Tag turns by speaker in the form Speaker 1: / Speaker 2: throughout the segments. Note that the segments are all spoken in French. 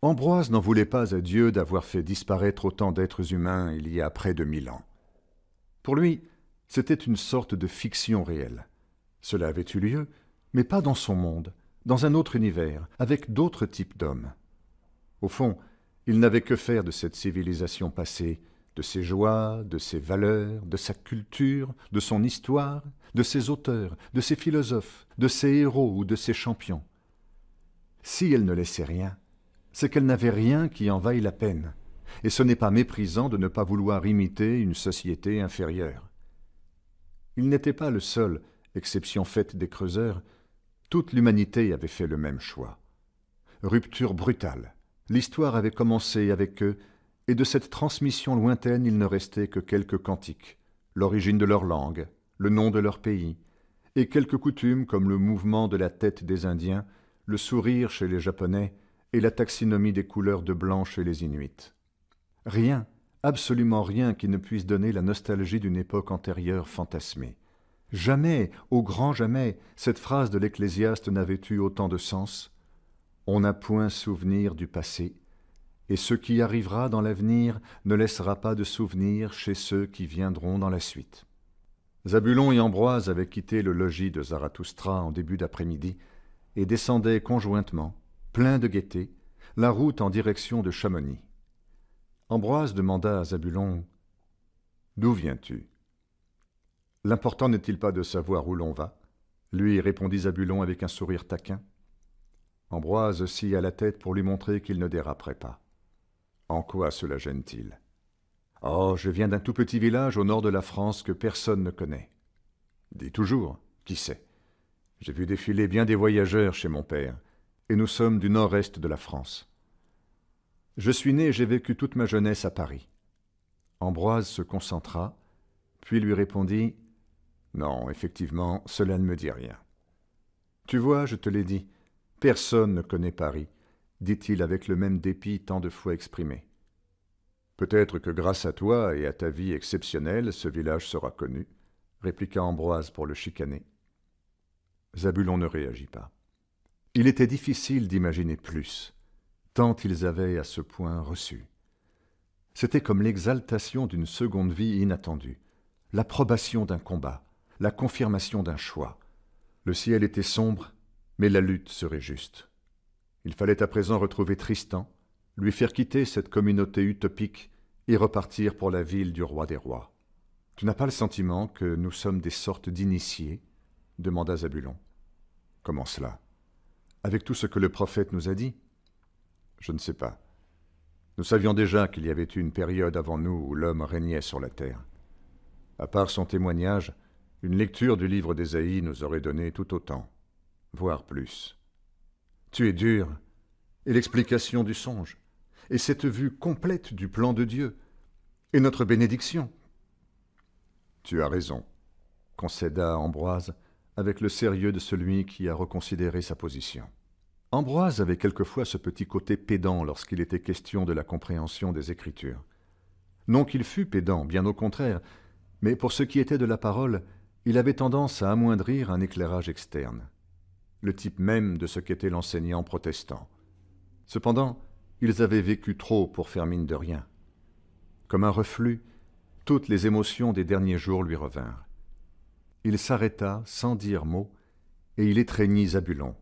Speaker 1: Ambroise n'en voulait pas à Dieu d'avoir fait disparaître autant d'êtres humains il y a près de 1000 ans. Pour lui, c'était une sorte de fiction réelle. Cela avait eu lieu, mais pas dans son monde, dans un autre univers, avec d'autres types d'hommes. Au fond, il n'avait que faire de cette civilisation passée, de ses joies, de ses valeurs, de sa culture, de son histoire, de ses auteurs, de ses philosophes, de ses héros ou de ses champions. Si elle ne laissait rien, c'est qu'elle n'avait rien qui en vaille la peine, et ce n'est pas méprisant de ne pas vouloir imiter une société inférieure. Il n'était pas le seul, exception faite des creuseurs, toute l'humanité avait fait le même choix. Rupture brutale, l'histoire avait commencé avec eux, et de cette transmission lointaine il ne restait que quelques cantiques, l'origine de leur langue, le nom de leur pays, et quelques coutumes comme le mouvement de la tête des Indiens, le sourire chez les Japonais et la taxinomie des couleurs de blanc chez les Inuits. Rien, absolument rien qui ne puisse donner la nostalgie d'une époque antérieure fantasmée. Jamais, au grand jamais, cette phrase de l'Ecclésiaste n'avait eu autant de sens. On n'a point souvenir du passé, et ce qui arrivera dans l'avenir ne laissera pas de souvenir chez ceux qui viendront dans la suite. Zabulon et Ambroise avaient quitté le logis de Zarathustra en début d'après-midi et descendaient conjointement, pleins de gaieté, la route en direction de Chamonix. Ambroise demanda à Zabulon « D'où viens-tu » ? « L'important n'est-il pas de savoir où l'on va ?» lui répondit Zabulon avec un sourire taquin. Ambroise scia la tête pour lui montrer qu'il ne déraperait pas. « En quoi cela gêne-t-il ?»« Oh, je viens d'un tout petit village au nord de la France que personne ne connaît. »« Dis toujours, qui sait ? J'ai vu défiler bien des voyageurs chez mon père, et nous sommes du nord-est de la France. Je suis né et j'ai vécu toute ma jeunesse à Paris. » Ambroise se concentra, puis lui répondit « Non, effectivement, cela ne me dit rien. »« Tu vois, je te l'ai dit, personne ne connaît Paris, » dit-il avec le même dépit tant de fois exprimé. « Peut-être que grâce à toi et à ta vie exceptionnelle, ce village sera connu, » répliqua Ambroise pour le chicaner. Zabulon ne réagit pas. Il était difficile d'imaginer plus, tant ils avaient à ce point reçu. C'était comme l'exaltation d'une seconde vie inattendue, l'approbation d'un combat, la confirmation d'un choix. Le ciel était sombre, mais la lutte serait juste. Il fallait à présent retrouver Tristan, lui faire quitter cette communauté utopique et repartir pour la ville du roi des rois. « Tu n'as pas le sentiment que nous sommes des sortes d'initiés ?» demanda Zabulon. « Comment cela ? Avec tout ce que le prophète nous a dit ? » « Je ne sais pas. Nous savions déjà qu'il y avait eu une période avant nous où l'homme régnait sur la terre. À part son témoignage, une lecture du livre d'Ésaïe nous aurait donné tout autant, voire plus. Tu es dur, et l'explication du songe, et cette vue complète du plan de Dieu, et notre bénédiction. Tu as raison, concéda Ambroise, avec le sérieux de celui qui a reconsidéré sa position. Ambroise avait quelquefois ce petit côté pédant lorsqu'il était question de la compréhension des Écritures. Non qu'il fût pédant, bien au contraire, mais pour ce qui était de la parole, il avait tendance à amoindrir un éclairage externe, le type même de ce qu'était l'enseignant protestant. Cependant, ils avaient vécu trop pour faire mine de rien. Comme un reflux, toutes les émotions des derniers jours lui revinrent. Il s'arrêta sans dire mot, et il étreignit Zabulon,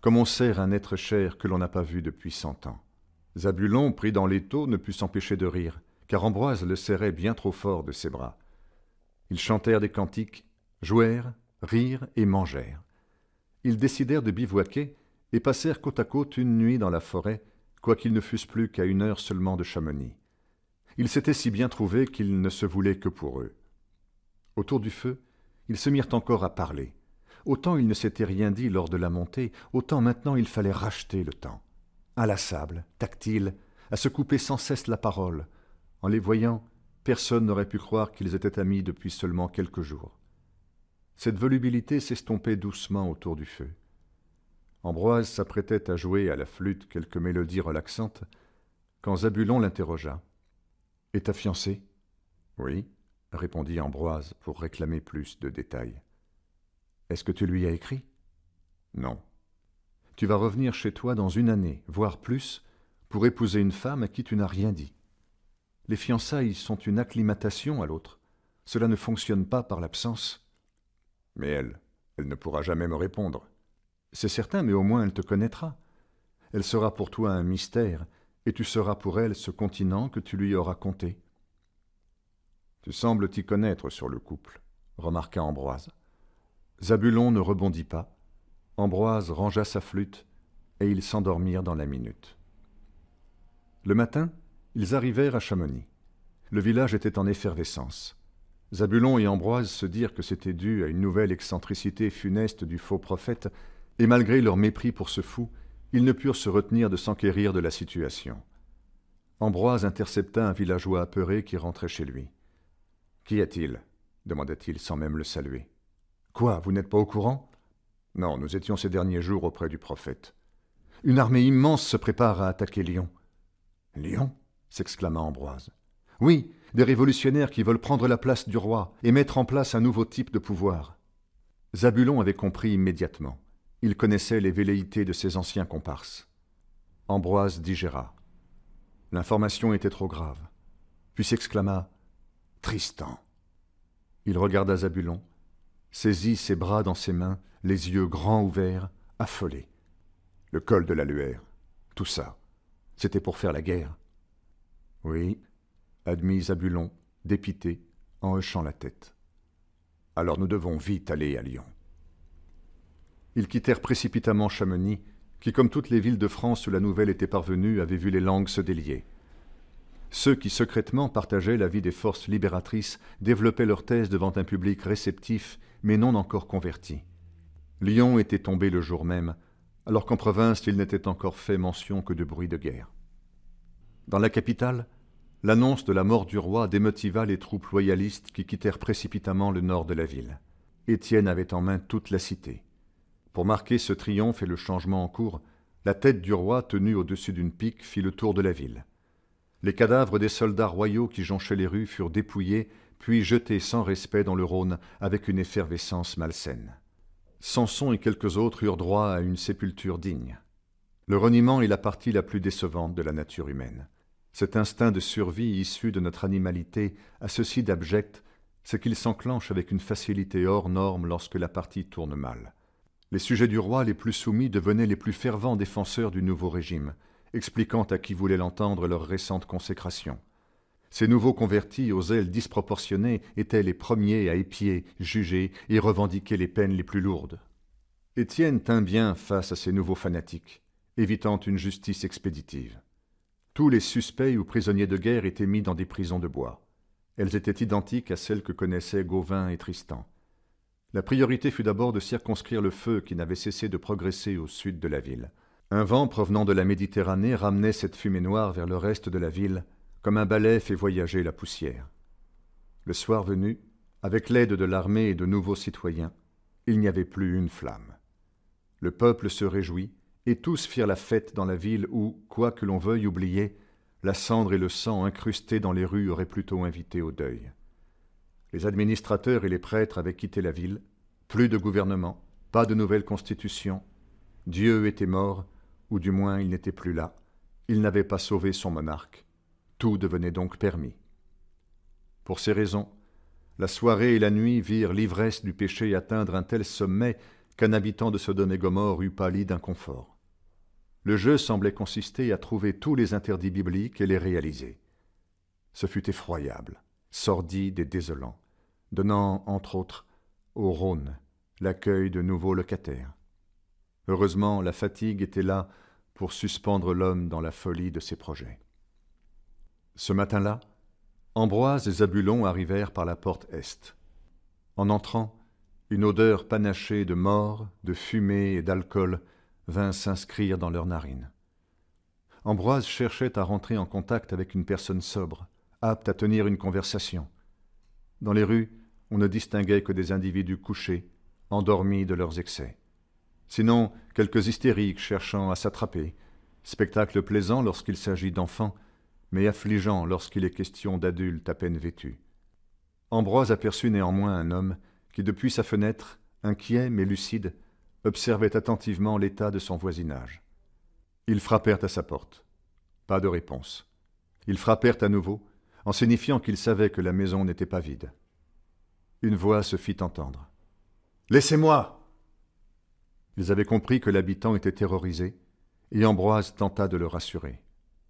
Speaker 1: comme on serre un être cher que l'on n'a pas vu depuis 100 ans. Zabulon, pris dans l'étau, ne put s'empêcher de rire, car Ambroise le serrait bien trop fort de ses bras. Ils chantèrent des cantiques, jouèrent, rirent et mangèrent. Ils décidèrent de bivouaquer et passèrent côte à côte une nuit dans la forêt, quoiqu'ils ne fussent plus qu'à 1 heure seulement de Chamonix. Ils s'étaient si bien trouvés qu'ils ne se voulaient que pour eux. Autour du feu, ils se mirent encore à parler. Autant il ne s'était rien dit lors de la montée, autant maintenant il fallait racheter le temps. Inlassable, tactile, à se couper sans cesse la parole. En les voyant, personne n'aurait pu croire qu'ils étaient amis depuis seulement quelques jours. Cette volubilité s'estompait doucement autour du feu. Ambroise s'apprêtait à jouer à la flûte quelques mélodies relaxantes, quand Zabulon l'interrogea. « Et ta fiancée ?»« Oui, » répondit Ambroise pour réclamer plus de détails. « Est-ce que tu lui as écrit ?»« Non. »« Tu vas revenir chez toi dans 1 année, voire plus, pour épouser une femme à qui tu n'as rien dit. Les fiançailles sont une acclimatation à l'autre. Cela ne fonctionne pas par l'absence. Mais elle ne pourra jamais me répondre. C'est certain, mais au moins elle te connaîtra. Elle sera pour toi un mystère, et tu seras pour elle ce continent que tu lui auras conté. Tu sembles t'y connaître sur le couple, remarqua Ambroise. Zabulon ne rebondit pas. Ambroise rangea sa flûte, et ils s'endormirent dans la minute. Le matin, ils arrivèrent à Chamonix. Le village était en effervescence. Zabulon et Ambroise se dirent que c'était dû à une nouvelle excentricité funeste du faux prophète, et malgré leur mépris pour ce fou, ils ne purent se retenir de s'enquérir de la situation. Ambroise intercepta un villageois apeuré qui rentrait chez lui. « Qu'y a-t-il » demanda-t-il sans même le saluer. « Quoi, vous n'êtes pas au courant ?»« Non, nous étions ces derniers jours auprès du prophète. Une armée immense se prépare à attaquer Lyon. »« Lyon » s'exclama Ambroise. « Oui, des révolutionnaires qui veulent prendre la place du roi et mettre en place un nouveau type de pouvoir. » Zabulon avait compris immédiatement. Il connaissait les velléités de ses anciens comparses. Ambroise digéra. L'information était trop grave. Puis s'exclama « Tristan !» Il regarda Zabulon, saisit ses bras dans ses mains, les yeux grands ouverts, affolé. Le col de la Luère, tout ça, c'était pour faire la guerre. « Oui, » admit Zabulon, dépité, en hochant la tête. « Alors nous devons vite aller à Lyon. » Ils quittèrent précipitamment Chamonix, qui, comme toutes les villes de France où la nouvelle était parvenue, avait vu les langues se délier. Ceux qui secrètement partageaient l'avis des forces libératrices développaient leur thèse devant un public réceptif, mais non encore converti. Lyon était tombé le jour même, alors qu'en province il n'était encore fait mention que de bruits de guerre. Dans la capitale, l'annonce de la mort du roi démotiva les troupes loyalistes qui quittèrent précipitamment le nord de la ville. Étienne avait en main toute la cité. Pour marquer ce triomphe et le changement en cours, la tête du roi, tenue au-dessus d'une pique, fit le tour de la ville. Les cadavres des soldats royaux qui jonchaient les rues furent dépouillés, puis jetés sans respect dans le Rhône avec une effervescence malsaine. Samson et quelques autres eurent droit à une sépulture digne. Le reniement est la partie la plus décevante de la nature humaine. Cet instinct de survie issu de notre animalité a ceci d'abject, c'est qu'il s'enclenche avec une facilité hors norme lorsque la partie tourne mal. Les sujets du roi les plus soumis devenaient les plus fervents défenseurs du nouveau régime, expliquant à qui voulait l'entendre leur récente consécration. Ces nouveaux convertis aux ailes disproportionnées étaient les premiers à épier, juger et revendiquer les peines les plus lourdes. Étienne tint bien face à ces nouveaux fanatiques, évitant une justice expéditive. Tous les suspects ou prisonniers de guerre étaient mis dans des prisons de bois. Elles étaient identiques à celles que connaissaient Gauvin et Tristan. La priorité fut d'abord de circonscrire le feu qui n'avait cessé de progresser au sud de la ville. Un vent provenant de la Méditerranée ramenait cette fumée noire vers le reste de la ville, comme un balai fait voyager la poussière. Le soir venu, avec l'aide de l'armée et de nouveaux citoyens, il n'y avait plus une flamme. Le peuple se réjouit, et tous firent la fête dans la ville où, quoi que l'on veuille oublier, la cendre et le sang incrustés dans les rues auraient plutôt invité au deuil. Les administrateurs et les prêtres avaient quitté la ville, plus de gouvernement, pas de nouvelle constitution. Dieu était mort, ou du moins il n'était plus là. Il n'avait pas sauvé son monarque. Tout devenait donc permis. Pour ces raisons, la soirée et la nuit virent l'ivresse du péché atteindre un tel sommet qu'un habitant de Sodome et Gomorrhe eût pâli d'inconfort. Le jeu semblait consister à trouver tous les interdits bibliques et les réaliser. Ce fut effroyable, sordide et désolant, donnant, entre autres, au Rhône l'accueil de nouveaux locataires. Heureusement, la fatigue était là pour suspendre l'homme dans la folie de ses projets. Ce matin-là, Ambroise et Zabulon arrivèrent par la porte est. En entrant, une odeur panachée de mort, de fumée et d'alcool vint s'inscrire dans leurs narines. Ambroise cherchait à rentrer en contact avec une personne sobre, apte à tenir une conversation. Dans les rues, on ne distinguait que des individus couchés, endormis de leurs excès. Sinon, quelques hystériques cherchant à s'attraper, spectacle plaisant lorsqu'il s'agit d'enfants, mais affligeant lorsqu'il est question d'adultes à peine vêtus. Ambroise aperçut néanmoins un homme qui, depuis sa fenêtre, inquiet mais lucide, observait attentivement l'état de son voisinage. Ils frappèrent à sa porte. Pas de réponse. Ils frappèrent à nouveau, en signifiant qu'ils savaient que la maison n'était pas vide. Une voix se fit entendre. « Laissez-moi !» Ils avaient compris que l'habitant était terrorisé, et Ambroise tenta de le rassurer.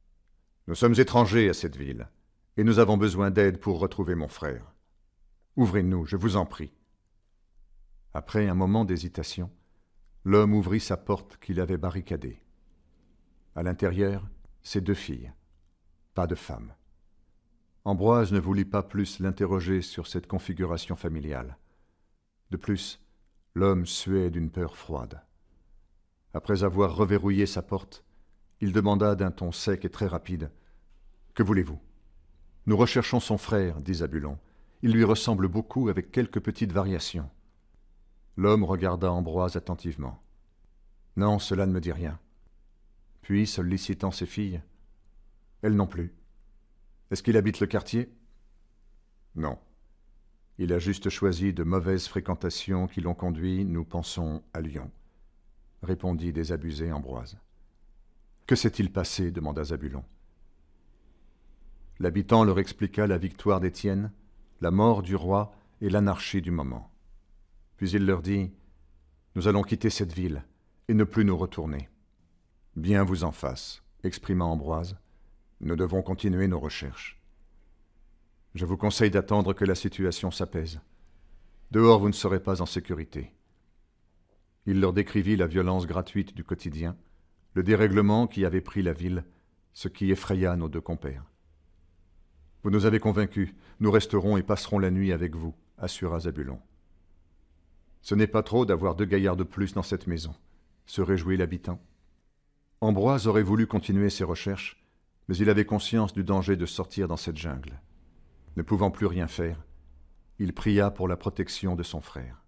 Speaker 1: « Nous sommes étrangers à cette ville, et nous avons besoin d'aide pour retrouver mon frère. Ouvrez-nous, je vous en prie. » Après un moment d'hésitation, l'homme ouvrit sa porte qu'il avait barricadée. À l'intérieur, ses 2 filles. Pas de femme. Ambroise ne voulut pas plus l'interroger sur cette configuration familiale. De plus, l'homme suait d'une peur froide. Après avoir reverrouillé sa porte, il demanda d'un ton sec et très rapide « Que voulez-vous » ?« Nous recherchons son frère, dit Zabulon. Il lui ressemble beaucoup avec quelques petites variations. » L'homme regarda Ambroise attentivement. « Non, cela ne me dit rien. » Puis, sollicitant ses filles, « Elles non plus. Est-ce qu'il habite le quartier ?»« Non. Il a juste choisi de mauvaises fréquentations qui l'ont conduit, nous pensons, à Lyon. » répondit désabusé Ambroise. « Que s'est-il passé » demanda Zabulon. L'habitant leur expliqua la victoire d'Étienne, la mort du roi et l'anarchie du moment. Puis il leur dit « Nous allons quitter cette ville et ne plus nous retourner. »« Bien vous en fasse, » exprima Ambroise. « Nous devons continuer nos recherches. Je vous conseille d'attendre que la situation s'apaise. Dehors, vous ne serez pas en sécurité. » Il leur décrivit la violence gratuite du quotidien, le dérèglement qui avait pris la ville, ce qui effraya nos 2 compères. « Vous nous avez convaincus, nous resterons et passerons la nuit avec vous, » assura Zabulon. « Ce n'est pas trop d'avoir 2 gaillards de plus dans cette maison, » se réjouit l'habitant. Ambroise aurait voulu continuer ses recherches, mais il avait conscience du danger de sortir dans cette jungle. Ne pouvant plus rien faire, il pria pour la protection de son frère.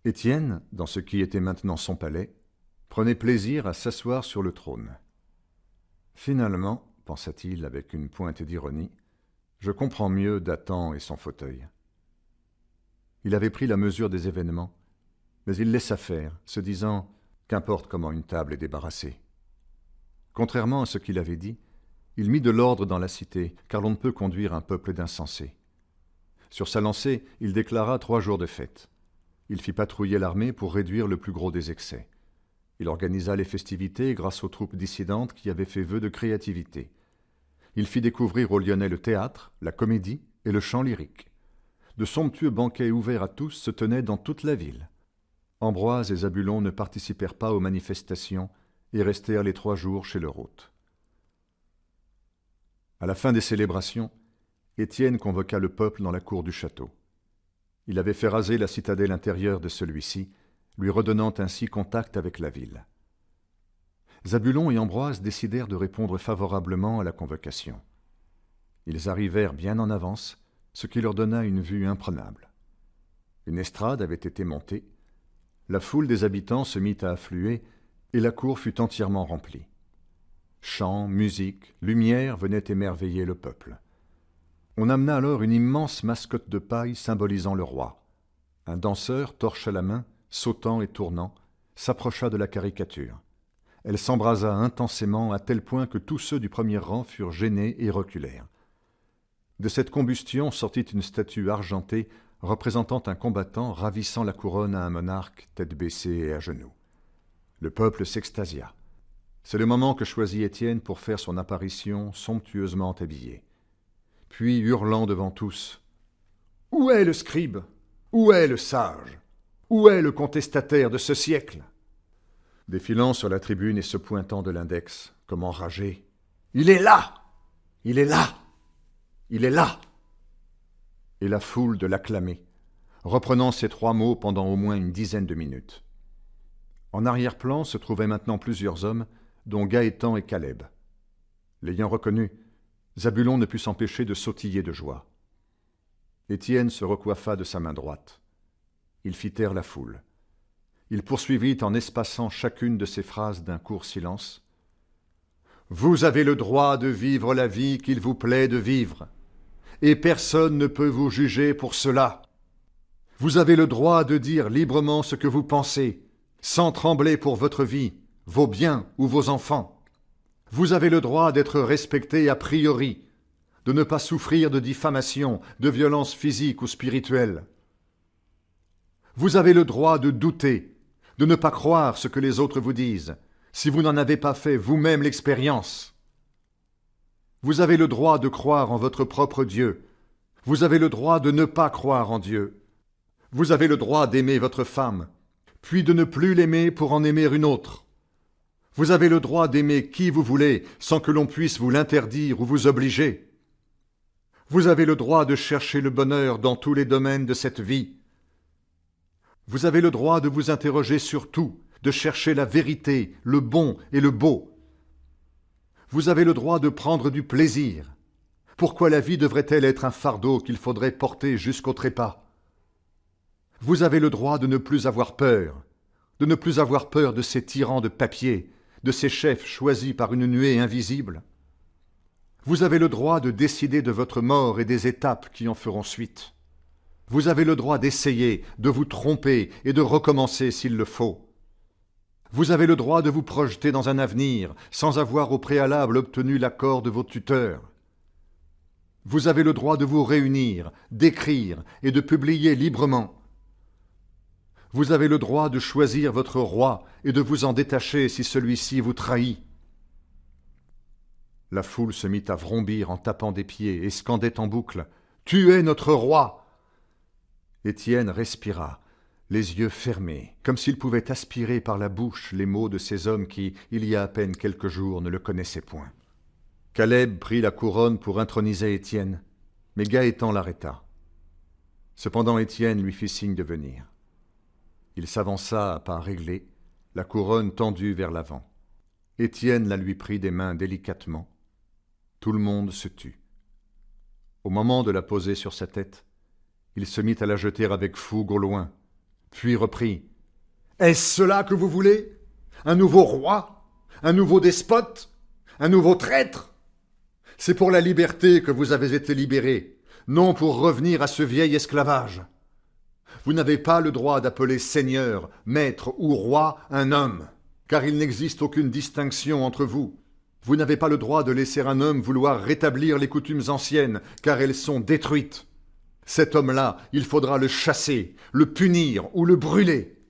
Speaker 1: Étienne, dans ce qui était maintenant son palais, prenait plaisir à s'asseoir sur le trône. « Finalement, pensa-t-il avec une pointe d'ironie, je comprends mieux Dathan et son fauteuil. » Il avait pris la mesure des événements, mais il laissa faire, se disant « Qu'importe comment une table est débarrassée. » Contrairement à ce qu'il avait dit, il mit de l'ordre dans la cité, car l'on ne peut conduire un peuple d'insensés. Sur sa lancée, il déclara 3 jours de fête. Il fit patrouiller l'armée pour réduire le plus gros des excès. Il organisa les festivités grâce aux troupes dissidentes qui avaient fait vœu de créativité. Il fit découvrir aux Lyonnais le théâtre, la comédie et le chant lyrique. De somptueux banquets ouverts à tous se tenaient dans toute la ville. Ambroise et Zabulon ne participèrent pas aux manifestations et restèrent les 3 jours chez leur hôte. À la fin des célébrations, Étienne convoqua le peuple dans la cour du château. Il avait fait raser la citadelle intérieure de celui-ci, lui redonnant ainsi contact avec la ville. Zabulon et Ambroise décidèrent de répondre favorablement à la convocation. Ils arrivèrent bien en avance, ce qui leur donna une vue imprenable. Une estrade avait été montée, la foule des habitants se mit à affluer et la cour fut entièrement remplie. Chants, musique, lumière venaient émerveiller le peuple. On amena alors une immense mascotte de paille symbolisant le roi. Un danseur, torche à la main, sautant et tournant, s'approcha de la caricature. Elle s'embrasa intensément à tel point que tous ceux du premier rang furent gênés et reculèrent. De cette combustion sortit une statue argentée représentant un combattant ravissant la couronne à un monarque tête baissée et à genoux. Le peuple s'extasia. C'est le moment que choisit Étienne pour faire son apparition somptueusement habillé. Puis, hurlant devant tous, « Où est le scribe ? Où est le sage ? Où est le contestataire de ce siècle ?» Défilant sur la tribune et se pointant de l'index, comme enragé, « Il est là ! Il est là ! Il est là !» Et la foule de l'acclamer, reprenant ces 3 mots pendant au moins une dizaine de minutes. En arrière-plan se trouvaient maintenant plusieurs hommes, dont Gaétan et Caleb. L'ayant reconnu, Zabulon ne put s'empêcher de sautiller de joie. Étienne se recoiffa de sa main droite. Il fit taire la foule. Il poursuivit en espaçant chacune de ses phrases d'un court silence. « Vous avez le droit de vivre la vie qu'il vous plaît de vivre, et personne ne peut vous juger pour cela. Vous avez le droit de dire librement ce que vous pensez, sans trembler pour votre vie, vos biens ou vos enfants. Vous avez le droit d'être respecté a priori, de ne pas souffrir de diffamation, de violence physique ou spirituelle. Vous avez le droit de douter, de ne pas croire ce que les autres vous disent, si vous n'en avez pas fait vous-même l'expérience. Vous avez le droit de croire en votre propre Dieu. Vous avez le droit de ne pas croire en Dieu. Vous avez le droit d'aimer votre femme, puis de ne plus l'aimer pour en aimer une autre. Vous avez le droit d'aimer qui vous voulez sans que l'on puisse vous l'interdire ou vous obliger. Vous avez le droit de chercher le bonheur dans tous les domaines de cette vie. Vous avez le droit de vous interroger sur tout, de chercher la vérité, le bon et le beau. Vous avez le droit de prendre du plaisir. Pourquoi la vie devrait-elle être un fardeau qu'il faudrait porter jusqu'au trépas? Vous avez le droit de ne plus avoir peur, de ces tyrans de papier, de ces chefs choisis par une nuée invisible. Vous avez le droit de décider de votre mort et des étapes qui en feront suite. Vous avez le droit d'essayer, de vous tromper et de recommencer s'il le faut. Vous avez le droit de vous projeter dans un avenir sans avoir au préalable obtenu l'accord de vos tuteurs. Vous avez le droit de vous réunir, d'écrire et de publier librement. Vous avez le droit de choisir votre roi et de vous en détacher si celui-ci vous trahit. La foule se mit à vrombir en tapant des pieds et scandait en boucle « Tu es notre roi !» Étienne respira, les yeux fermés, comme s'il pouvait aspirer par la bouche les mots de ces hommes qui, il y a à peine quelques jours, ne le connaissaient point. Caleb prit la couronne pour introniser Étienne, mais Gaétan l'arrêta. Cependant Étienne lui fit signe de venir. Il s'avança à pas réglés, la couronne tendue vers l'avant. Étienne la lui prit des mains délicatement. Tout le monde se tut. Au moment de la poser sur sa tête, il se mit à la jeter avec fougue au loin, puis reprit. « Est-ce cela que vous voulez? Un nouveau roi? Un nouveau despote? Un nouveau traître? C'est pour la liberté que vous avez été libérés, non pour revenir à ce vieil esclavage. Vous n'avez pas le droit d'appeler seigneur, maître ou roi un homme, car il n'existe aucune distinction entre vous. Vous n'avez pas le droit de laisser un homme vouloir rétablir les coutumes anciennes, car elles sont détruites. Cet homme-là, il faudra le chasser, le punir ou le brûler.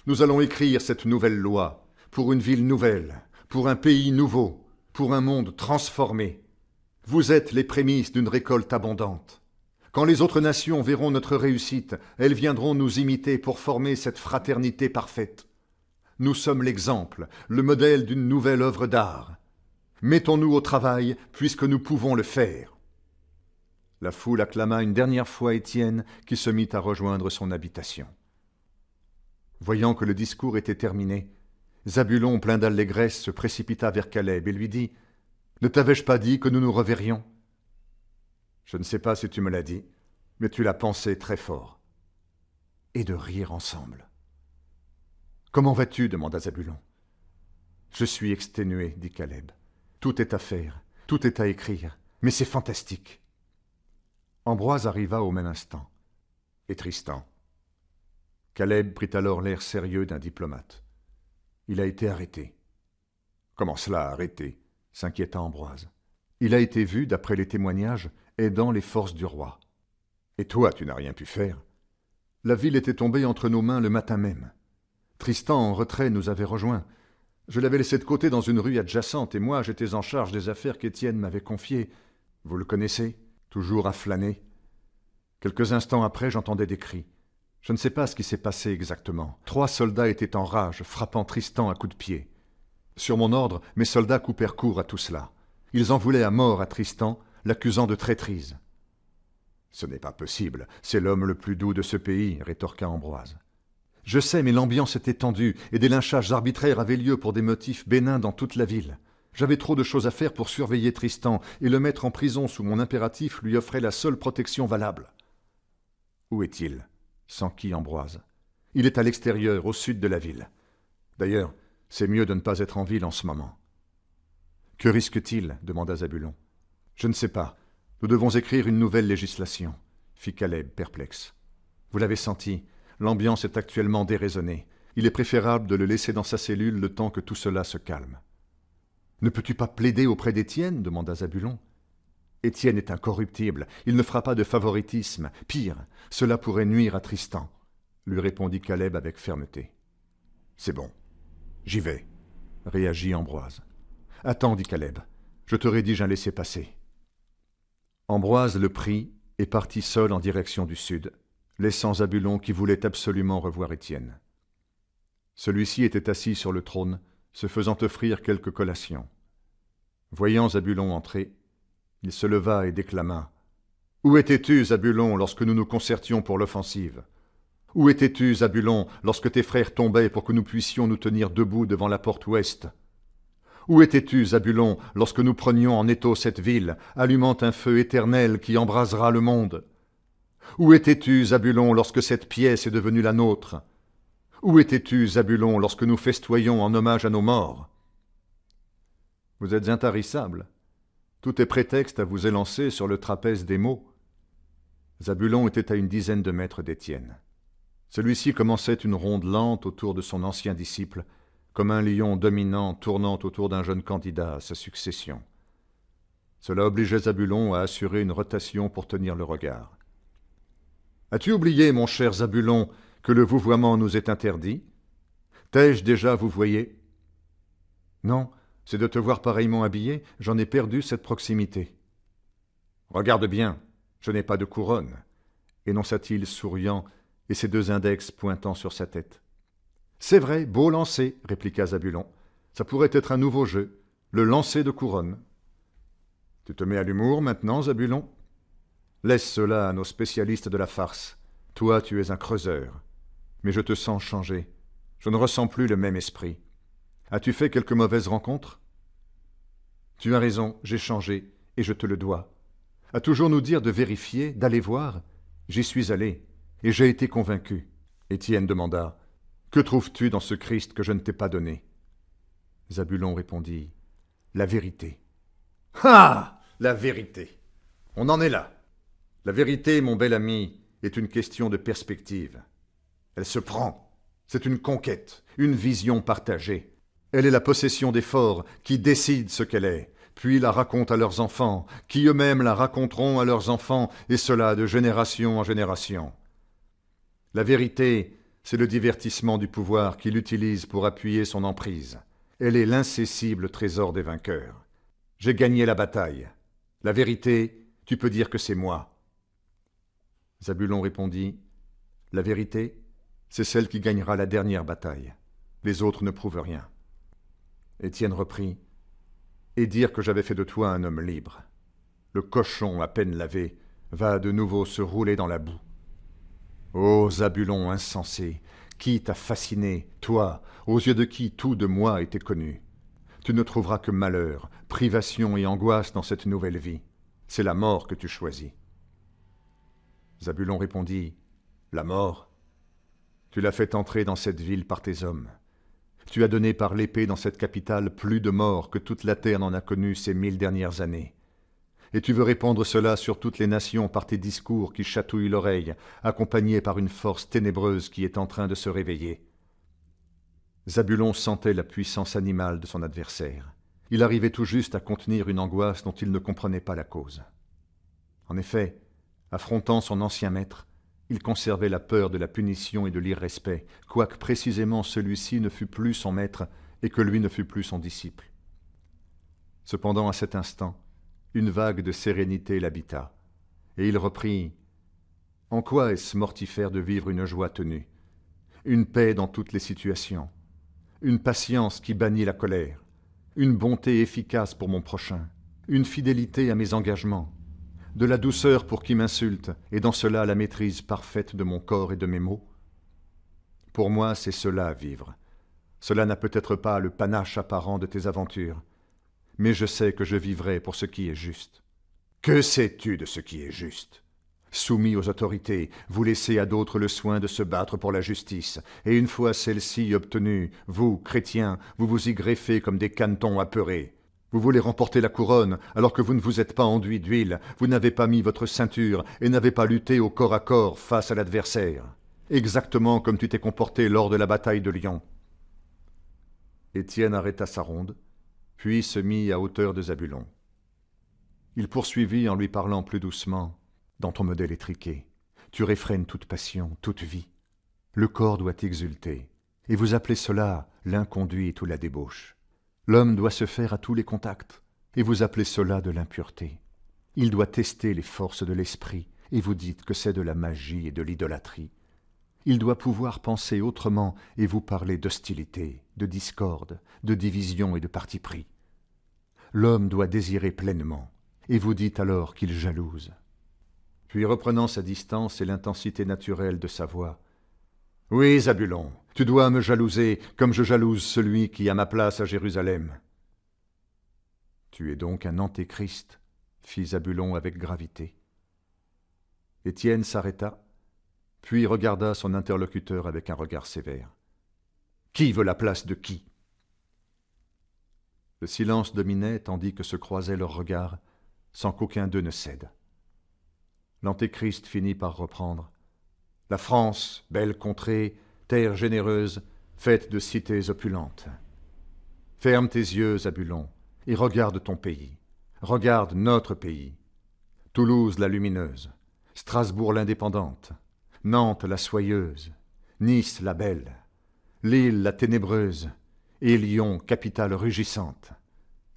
Speaker 1: Nous allons écrire cette nouvelle loi, pour une ville nouvelle, pour un pays nouveau, pour un monde transformé. Vous êtes les prémices d'une récolte abondante. Quand les autres nations verront notre réussite, elles viendront nous imiter pour former cette fraternité parfaite. Nous sommes l'exemple, le modèle d'une nouvelle œuvre d'art. Mettons-nous au travail, puisque nous pouvons le faire. La foule acclama une dernière fois Étienne, qui se mit à rejoindre son habitation. Voyant que le discours était terminé, Zabulon, plein d'allégresse, se précipita vers Caleb et lui dit « Ne t'avais-je pas dit que nous nous reverrions ?»« Je ne sais pas si tu me l'as dit, mais tu l'as pensé très fort. » Et de rire ensemble. « Comment vas-tu » demanda Zabulon. « Je suis exténué, dit Caleb. Tout est à faire, tout est à écrire, mais c'est fantastique. » Ambroise arriva au même instant, et Tristan. Caleb prit alors l'air sérieux d'un diplomate. Il a été arrêté. Comment cela, arrêté? S'inquiéta Ambroise. Il a été vu, d'après les témoignages, aidant les forces du roi. Et toi, tu n'as rien pu faire. La ville était tombée entre nos mains le matin même. Tristan, en retrait, nous avait rejoints. Je l'avais laissé de côté dans une rue adjacente, et moi, j'étais en charge des affaires qu'Étienne m'avait confiées. Vous le connaissez? Toujours à flâner. Quelques instants après, j'entendais des cris. Je ne sais pas ce qui s'est passé exactement. 3 soldats étaient en rage, frappant Tristan à coups de pied. Sur mon ordre, mes soldats coupèrent court à tout cela. Ils en voulaient à mort à Tristan, l'accusant de traîtrise. « Ce n'est pas possible, c'est l'homme le plus doux de ce pays, » rétorqua Ambroise. « Je sais, mais l'ambiance était tendue, et des lynchages arbitraires avaient lieu pour des motifs bénins dans toute la ville. J'avais trop de choses à faire pour surveiller Tristan, et le mettre en prison sous mon impératif lui offrait la seule protection valable. »« Où est-il » s'enquit Ambroise. « Il est à l'extérieur, au sud de la ville. D'ailleurs, c'est mieux de ne pas être en ville en ce moment. »« Que risque-t-il » demanda Zabulon. « Je ne sais pas. Nous devons écrire une nouvelle législation, » fit Caleb, perplexe. « Vous l'avez senti, l'ambiance est actuellement déraisonnée. Il est préférable de le laisser dans sa cellule le temps que tout cela se calme. » Ne peux-tu pas plaider auprès d'Étienne demanda Zabulon. Étienne est incorruptible, il ne fera pas de favoritisme. Pire, cela pourrait nuire à Tristan, lui répondit Caleb avec fermeté. C'est bon, j'y vais, réagit Ambroise. Attends, dit Caleb, je te rédige un laissez-passer. Ambroise le prit et partit seul en direction du sud, laissant Zabulon qui voulait absolument revoir Étienne. Celui-ci était assis sur le trône, se faisant offrir quelques collations. Voyant Zabulon entrer, il se leva et déclama « Où étais-tu, Zabulon, lorsque nous nous concertions pour l'offensive? Où étais-tu, Zabulon, lorsque tes frères tombaient pour que nous puissions nous tenir debout devant la porte ouest? Où étais-tu, Zabulon, lorsque nous prenions en étau cette ville, allumant un feu éternel qui embrasera le monde? Où étais-tu, Zabulon, lorsque cette pièce est devenue la nôtre? Où étais-tu, Zabulon, lorsque nous festoyions en hommage à nos morts? Vous êtes intarissable. Tout est prétexte à vous élancer sur le trapèze des mots. Zabulon était à une dizaine de mètres d'Étienne. Celui-ci commençait une ronde lente autour de son ancien disciple, comme un lion dominant tournant autour d'un jeune candidat à sa succession. Cela obligeait Zabulon à assurer une rotation pour tenir le regard. « As-tu oublié, mon cher Zabulon, que le vouvoiement nous est interdit? T'ai-je déjà vouvoyé? »« Non, c'est de te voir pareillement habillé, j'en ai perdu cette proximité. »« Regarde bien, je n'ai pas de couronne, » énonça-t-il souriant et ses deux index pointant sur sa tête. « C'est vrai, beau lancer, » répliqua Zabulon. « Ça pourrait être un nouveau jeu, le lancer de couronne. »« Tu te mets à l'humour maintenant, Zabulon? Laisse cela à nos spécialistes de la farce. Toi, tu es un creuseur. Mais je te sens changé. Je ne ressens plus le même esprit. As-tu fait quelques mauvaises rencontres? Tu as raison, j'ai changé, et je te le dois. À toujours nous dire de vérifier, d'aller voir. J'y suis allé, et j'ai été convaincu. Étienne demanda, « Que trouves-tu dans ce Christ que je ne t'ai pas donné ?» Zabulon répondit, « La vérité. » Ah! La vérité. On en est là. La vérité, mon bel ami, est une question de perspective. Elle se prend. C'est une conquête, une vision partagée. Elle est la possession des forts qui décident ce qu'elle est, puis la racontent à leurs enfants, qui eux-mêmes la raconteront à leurs enfants, et cela de génération en génération. La vérité, c'est le divertissement du pouvoir qu'il utilise pour appuyer son emprise. Elle est l'incessible trésor des vainqueurs. J'ai gagné la bataille. La vérité, tu peux dire que c'est moi. Zabulon répondit, « La vérité, c'est celle qui gagnera la dernière bataille. Les autres ne prouvent rien. » Étienne reprit, « Et dire que j'avais fait de toi un homme libre. Le cochon, à peine lavé, va de nouveau se rouler dans la boue. Ô Zabulon insensé, qui t'a fasciné, toi, aux yeux de qui tout de moi était connu? Tu ne trouveras que malheur, privation et angoisse dans cette nouvelle vie. C'est la mort que tu choisis. » Zabulon répondit, « La mort? Tu l'as fait entrer dans cette ville par tes hommes. Tu as donné par l'épée dans cette capitale plus de morts que toute la terre n'en a connu ces 1000 dernières années. Et tu veux répandre cela sur toutes les nations par tes discours qui chatouillent l'oreille, accompagnés par une force ténébreuse qui est en train de se réveiller. » Zabulon sentait la puissance animale de son adversaire. Il arrivait tout juste à contenir une angoisse dont il ne comprenait pas la cause. En effet, affrontant son ancien maître, il conservait la peur de la punition et de l'irrespect, quoique précisément celui-ci ne fût plus son maître et que lui ne fût plus son disciple. Cependant, à cet instant, une vague de sérénité l'habita, et il reprit « En quoi est-ce mortifère de vivre une joie tenue, une paix dans toutes les situations, une patience qui bannit la colère, une bonté efficace pour mon prochain, une fidélité à mes engagements, de la douceur pour qui m'insulte, et dans cela la maîtrise parfaite de mon corps et de mes mots? Pour moi, c'est cela, vivre. Cela n'a peut-être pas le panache apparent de tes aventures, mais je sais que je vivrai pour ce qui est juste. » « Que sais-tu de ce qui est juste? Soumis aux autorités, vous laissez à d'autres le soin de se battre pour la justice, et une fois celle-ci obtenue, vous, chrétiens, vous vous y greffez comme des canetons apeurés. Vous voulez remporter la couronne, alors que vous ne vous êtes pas enduit d'huile, vous n'avez pas mis votre ceinture et n'avez pas lutté au corps à corps face à l'adversaire, exactement comme tu t'es comporté lors de la bataille de Lyon. » Étienne arrêta sa ronde, puis se mit à hauteur de Zabulon. Il poursuivit en lui parlant plus doucement. « Dans ton modèle étriqué, tu réfrènes toute passion, toute vie. Le corps doit exulter, et vous appelez cela l'inconduite ou la débauche. L'homme doit se faire à tous les contacts, et vous appelez cela de l'impureté. Il doit tester les forces de l'esprit, et vous dites que c'est de la magie et de l'idolâtrie. Il doit pouvoir penser autrement, et vous parlez d'hostilité, de discorde, de division et de parti pris. L'homme doit désirer pleinement, et vous dites alors qu'il jalouse. » Puis reprenant sa distance et l'intensité naturelle de sa voix, « Oui, Zabulon, tu dois me jalouser comme je jalouse celui qui a ma place à Jérusalem. »« Tu es donc un antéchrist, » fit Zabulon avec gravité. Étienne s'arrêta, puis regarda son interlocuteur avec un regard sévère. « Qui veut la place de qui ?» Le silence dominait tandis que se croisaient leurs regards, sans qu'aucun d'eux ne cède. L'antéchrist finit par reprendre. « La France, belle contrée, terre généreuse, faite de cités opulentes. Ferme tes yeux, Zabulon, et regarde ton pays. Regarde notre pays. Toulouse la lumineuse, Strasbourg l'indépendante, Nantes la soyeuse, Nice la belle, Lille la ténébreuse, et Lyon, capitale rugissante.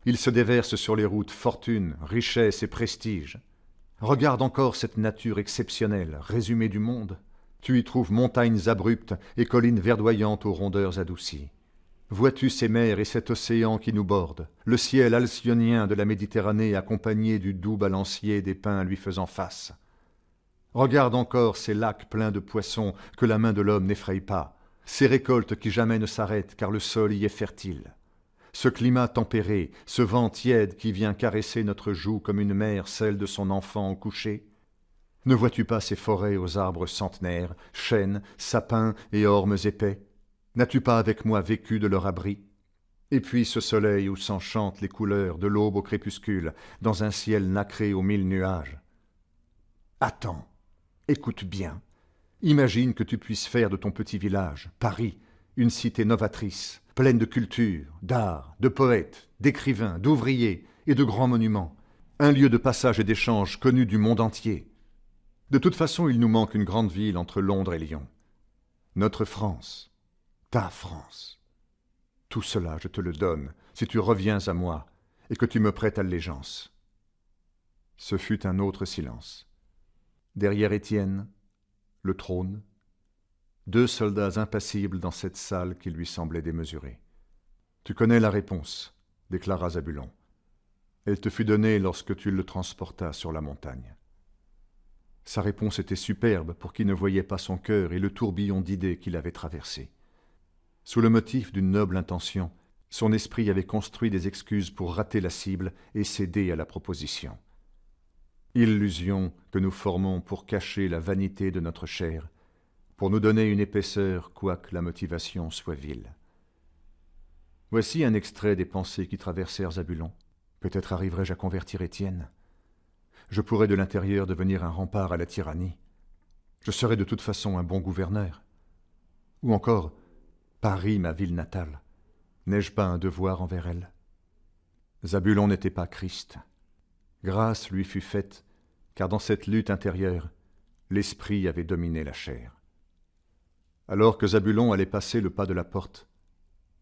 Speaker 1: Il se déverse sur les routes fortune, richesse et prestige. Regarde encore cette nature exceptionnelle, résumée du monde. Tu y trouves montagnes abruptes et collines verdoyantes aux rondeurs adoucies. Vois-tu ces mers et cet océan qui nous borde, le ciel alcyonien de la Méditerranée accompagné du doux balancier des pins lui faisant face. Regarde encore ces lacs pleins de poissons que la main de l'homme n'effraie pas, ces récoltes qui jamais ne s'arrêtent car le sol y est fertile. Ce climat tempéré, ce vent tiède qui vient caresser notre joue comme une mère celle de son enfant au coucher. Ne vois-tu pas ces forêts aux arbres centenaires, chênes, sapins et ormes épais? N'as-tu pas avec moi vécu de leur abri? Et puis ce soleil où s'enchantent les couleurs de l'aube au crépuscule, dans un ciel nacré aux 1000 nuages. Attends, écoute bien. Imagine que tu puisses faire de ton petit village, Paris, une cité novatrice, pleine de culture, d'art, de poètes, d'écrivains, d'ouvriers et de grands monuments, un lieu de passage et d'échange connu du monde entier. De toute façon, il nous manque une grande ville entre Londres et Lyon. Notre France, ta France. Tout cela, je te le donne, si tu reviens à moi et que tu me prêtes allégeance. » Ce fut un autre silence. Derrière Étienne, le trône, 2 soldats impassibles dans cette salle qui lui semblait démesurée. « Tu connais la réponse, » déclara Zabulon. « Elle te fut donnée lorsque tu le transportas sur la montagne. » Sa réponse était superbe pour qui ne voyait pas son cœur et le tourbillon d'idées qu'il avait traversé. Sous le motif d'une noble intention, son esprit avait construit des excuses pour rater la cible et céder à la proposition. Illusion que nous formons pour cacher la vanité de notre chair, pour nous donner une épaisseur quoique la motivation soit vile. Voici un extrait des pensées qui traversèrent Zabulon. Peut-être arriverai-je à convertir Étienne. Je pourrais de l'intérieur devenir un rempart à la tyrannie. Je serais de toute façon un bon gouverneur. Ou encore, Paris, ma ville natale, n'ai-je pas un devoir envers elle? Zabulon n'était pas Christ. Grâce lui fut faite, car dans cette lutte intérieure, l'esprit avait dominé la chair. Alors que Zabulon allait passer le pas de la porte,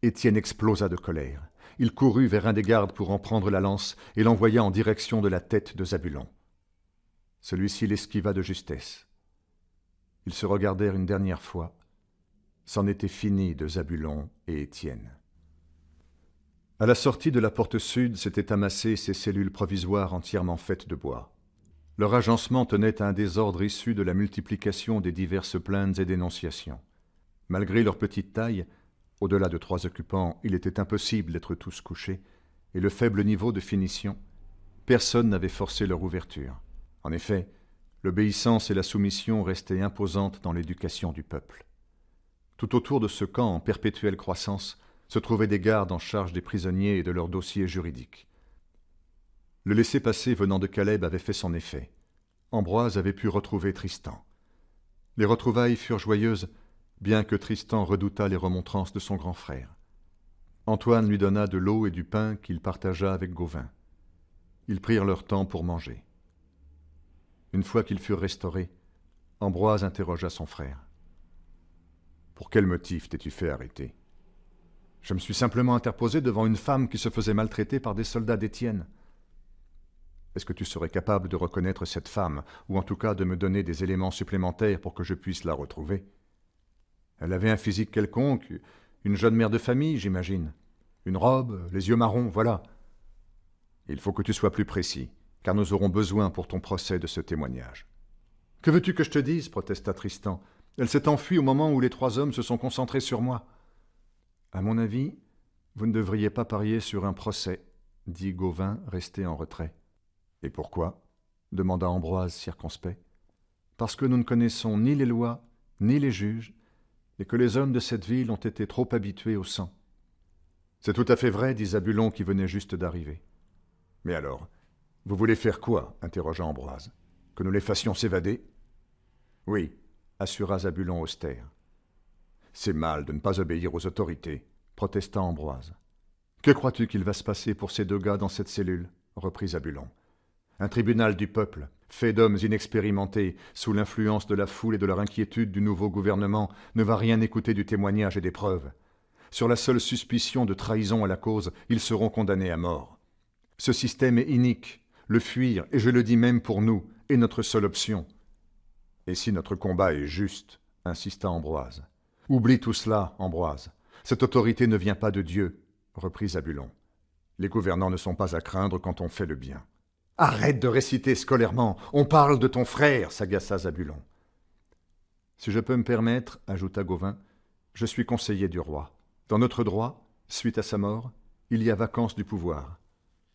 Speaker 1: Étienne explosa de colère. Il courut vers un des gardes pour en prendre la lance et l'envoya en direction de la tête de Zabulon. Celui-ci l'esquiva de justesse. Ils se regardèrent une dernière fois. C'en était fini de Zabulon et Étienne. À la sortie de la porte sud s'étaient amassées ces cellules provisoires entièrement faites de bois. Leur agencement tenait à un désordre issu de la multiplication des diverses plaintes et dénonciations. Malgré leur petite taille, au-delà de 3 occupants, il était impossible d'être tous couchés, et le faible niveau de finition, personne n'avait forcé leur ouverture. En effet, l'obéissance et la soumission restaient imposantes dans l'éducation du peuple. Tout autour de ce camp en perpétuelle croissance se trouvaient des gardes en charge des prisonniers et de leurs dossiers juridiques. Le laissez-passer venant de Caleb avait fait son effet. Ambroise avait pu retrouver Tristan. Les retrouvailles furent joyeuses, bien que Tristan redoutât les remontrances de son grand frère. Antoine lui donna de l'eau et du pain qu'il partagea avec Gauvin. Ils prirent leur temps pour manger. Une fois qu'ils furent restaurés, Ambroise interrogea son frère. « Pour quel motif t'es-tu fait arrêter ?»« Je me suis simplement interposé devant une femme qui se faisait maltraiter par des soldats d'Étienne. » « Est-ce que tu serais capable de reconnaître cette femme, ou en tout cas de me donner des éléments supplémentaires pour que je puisse la retrouver ? Elle avait un physique quelconque, une jeune mère de famille, j'imagine. Une robe, les yeux marrons, voilà. Il faut que tu sois plus précis, car nous aurons besoin pour ton procès de ce témoignage. »« Que veux-tu que je te dise ?» protesta Tristan. « Elle s'est enfuie au moment où les 3 hommes se sont concentrés sur moi. »« À mon avis, vous ne devriez pas parier sur un procès, » dit Gauvin, resté en retrait. « Et pourquoi ?» demanda Ambroise circonspect. « Parce que nous ne connaissons ni les lois, ni les juges, et que les hommes de cette ville ont été trop habitués au sang. »« C'est tout à fait vrai, » dit Zabulon qui venait juste d'arriver. « Mais alors, vous voulez faire quoi ?» interrogea Ambroise. « Que nous les fassions s'évader ?»« Oui, » assura Zabulon austère. « C'est mal de ne pas obéir aux autorités, » protesta Ambroise. « Que crois-tu qu'il va se passer pour ces 2 gars dans cette cellule ?» reprit Zabulon. Un tribunal du peuple, fait d'hommes inexpérimentés, sous l'influence de la foule et de leur inquiétude du nouveau gouvernement, ne va rien écouter du témoignage et des preuves. Sur la seule suspicion de trahison à la cause, ils seront condamnés à mort. Ce système est inique. Le fuir, et je le dis même pour nous, est notre seule option. Et si notre combat est juste, insista Ambroise. Oublie tout cela, Ambroise. Cette autorité ne vient pas de Dieu, reprit Zabulon. Les gouvernants ne sont pas à craindre quand on fait le bien. Arrête de réciter scolairement, on parle de ton frère, s'agaça Zabulon. Si je peux me permettre, ajouta Gauvin, je suis conseiller du roi. Dans notre droit, suite à sa mort, il y a vacance du pouvoir.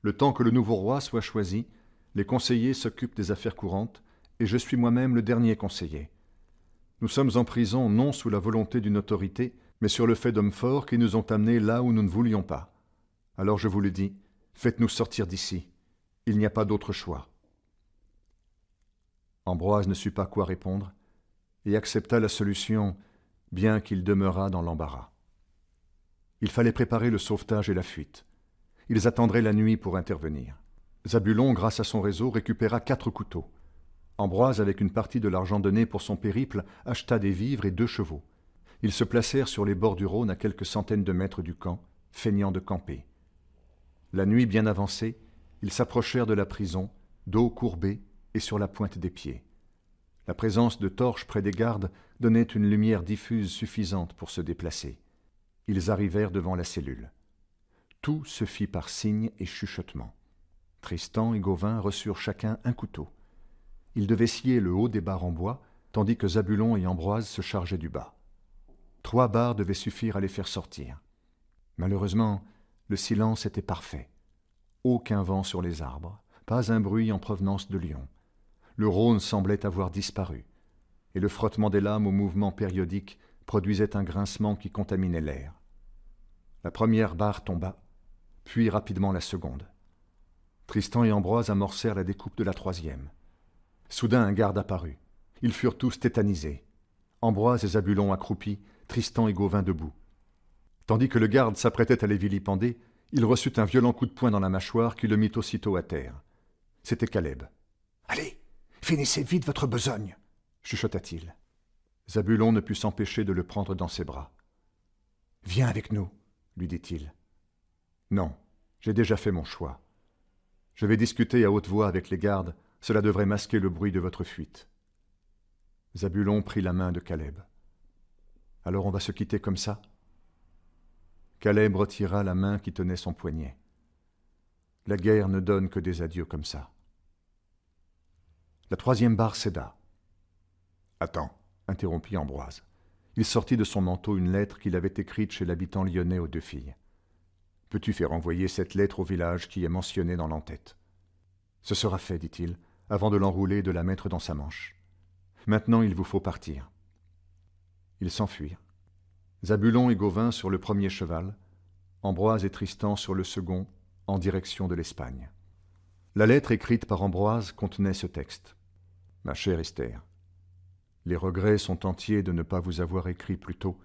Speaker 1: Le temps que le nouveau roi soit choisi, les conseillers s'occupent des affaires courantes, et je suis moi-même le dernier conseiller. Nous sommes en prison non sous la volonté d'une autorité, mais sur le fait d'hommes forts qui nous ont amenés là où nous ne voulions pas. Alors je vous le dis, faites-nous sortir d'ici. Il n'y a pas d'autre choix. » Ambroise ne sut pas quoi répondre et accepta la solution, bien qu'il demeurât dans l'embarras. Il fallait préparer le sauvetage et la fuite. Ils attendraient la nuit pour intervenir. Zabulon, grâce à son réseau, récupéra 4 couteaux. Ambroise, avec une partie de l'argent donné pour son périple, acheta des vivres et 2 chevaux. Ils se placèrent sur les bords du Rhône à quelques centaines de mètres du camp, feignant de camper. La nuit bien avancée, ils s'approchèrent de la prison, dos courbé et sur la pointe des pieds. La présence de torches près des gardes donnait une lumière diffuse suffisante pour se déplacer. Ils arrivèrent devant la cellule. Tout se fit par signes et chuchotements. Tristan et Gauvin reçurent chacun un couteau. Ils devaient scier le haut des barres en bois, tandis que Zabulon et Ambroise se chargeaient du bas. 3 barres devaient suffire à les faire sortir. Malheureusement, le silence était parfait. Aucun vent sur les arbres, pas un bruit en provenance de Lyon. Le Rhône semblait avoir disparu, et le frottement des lames au mouvement périodique produisait un grincement qui contaminait l'air. La première barre tomba, puis rapidement la seconde. Tristan et Ambroise amorcèrent la découpe de la 3e. Soudain un garde apparut. Ils furent tous tétanisés. Ambroise et Zabulon accroupis, Tristan et Gauvin debout. Tandis que le garde s'apprêtait à les vilipender, il reçut un violent coup de poing dans la mâchoire qui le mit aussitôt à terre. C'était Caleb. « Allez, finissez vite votre besogne !» chuchota-t-il. Zabulon ne put s'empêcher de le prendre dans ses bras. « Viens avec nous !» lui dit-il. « Non, j'ai déjà fait mon choix. Je vais discuter à haute voix avec les gardes, cela devrait masquer le bruit de votre fuite. » Zabulon prit la main de Caleb. « Alors on va se quitter comme ça ?» Caleb retira la main qui tenait son poignet. La guerre ne donne que des adieux comme ça. La 3e barre céda. « Attends, » interrompit Ambroise. Il sortit de son manteau une lettre qu'il avait écrite chez l'habitant lyonnais aux 2 filles. « Peux-tu faire envoyer cette lettre au village qui est mentionné dans l'entête ?»« Ce sera fait, dit-il, avant de l'enrouler et de la mettre dans sa manche. Maintenant, il vous faut partir. » Ils s'enfuirent. Zabulon et Gauvin sur le premier cheval, Ambroise et Tristan sur le second, en direction de l'Espagne. La lettre écrite par Ambroise contenait ce texte. « Ma chère Esther, les regrets sont entiers de ne pas vous avoir écrit plus tôt,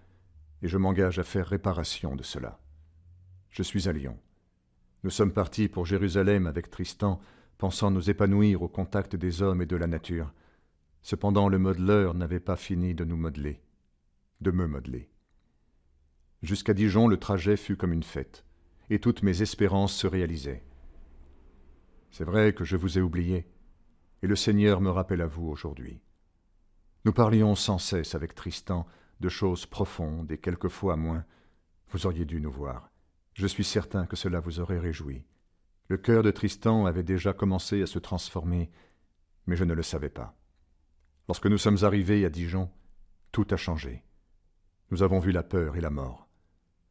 Speaker 1: et je m'engage à faire réparation de cela. Je suis à Lyon. Nous sommes partis pour Jérusalem avec Tristan, pensant nous épanouir au contact des hommes et de la nature. Cependant, le modeleur n'avait pas fini de nous modeler, de me modeler. Jusqu'à Dijon, le trajet fut comme une fête, et toutes mes espérances se réalisaient. C'est vrai que je vous ai oublié, et le Seigneur me rappelle à vous aujourd'hui. Nous parlions sans cesse avec Tristan de choses profondes et quelquefois moins. Vous auriez dû nous voir. Je suis certain que cela vous aurait réjoui. Le cœur de Tristan avait déjà commencé à se transformer, mais je ne le savais pas. Lorsque nous sommes arrivés à Dijon, tout a changé. Nous avons vu la peur et la mort.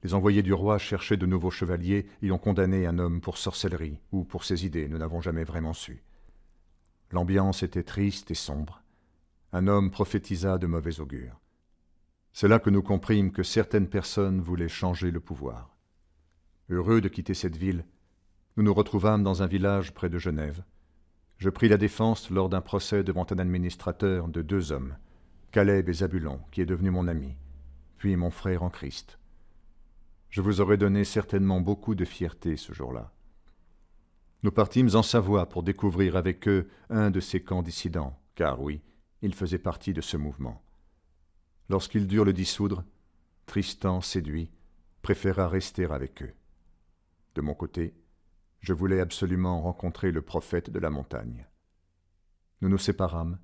Speaker 1: Les envoyés du roi cherchaient de nouveaux chevaliers et ont condamné un homme pour sorcellerie ou pour ses idées, nous n'avons jamais vraiment su. L'ambiance était triste et sombre. Un homme prophétisa de mauvais augure. C'est là que nous comprîmes que certaines personnes voulaient changer le pouvoir. Heureux de quitter cette ville, nous nous retrouvâmes dans un village près de Genève. Je pris la défense lors d'un procès devant un administrateur de 2 hommes, Caleb et Zabulon, qui est devenu mon ami, puis mon frère en Christ. Je vous aurais donné certainement beaucoup de fierté ce jour-là. Nous partîmes en Savoie pour découvrir avec eux un de ces camps dissidents, car oui, ils faisaient partie de ce mouvement. Lorsqu'ils durent le dissoudre, Tristan, séduit, préféra rester avec eux. De mon côté, je voulais absolument rencontrer le prophète de la montagne. Nous nous séparâmes,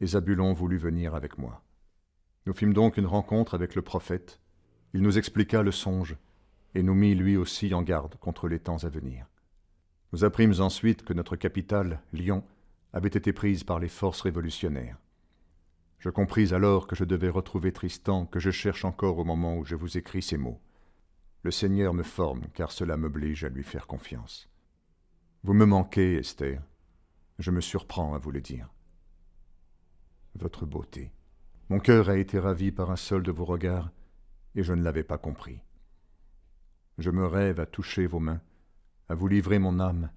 Speaker 1: et Zabulon voulut venir avec moi. Nous fîmes donc une rencontre avec le prophète. Il nous expliqua le songe, et nous mit lui aussi en garde contre les temps à venir. Nous apprîmes ensuite que notre capitale, Lyon, avait été prise par les forces révolutionnaires. Je compris alors que je devais retrouver Tristan, que je cherche encore au moment où je vous écris ces mots. Le Seigneur me forme, car cela m'oblige à lui faire confiance. Vous me manquez, Esther. Je me surprends à vous le dire. Votre beauté. Mon cœur a été ravi par un seul de vos regards, et je ne l'avais pas compris. Je me rêve à toucher vos mains, à vous livrer mon âme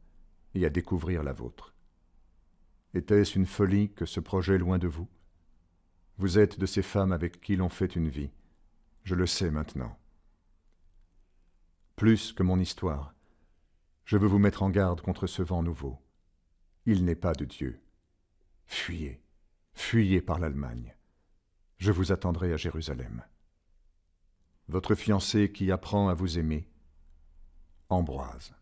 Speaker 1: et à découvrir la vôtre. Était-ce une folie que ce projet loin de vous? Vous êtes de ces femmes avec qui l'on fait une vie. Je le sais maintenant. Plus que mon histoire, je veux vous mettre en garde contre ce vent nouveau. Il n'est pas de Dieu. Fuyez, fuyez par l'Allemagne. Je vous attendrai à Jérusalem. Votre fiancé qui apprend à vous aimer, Ambroise.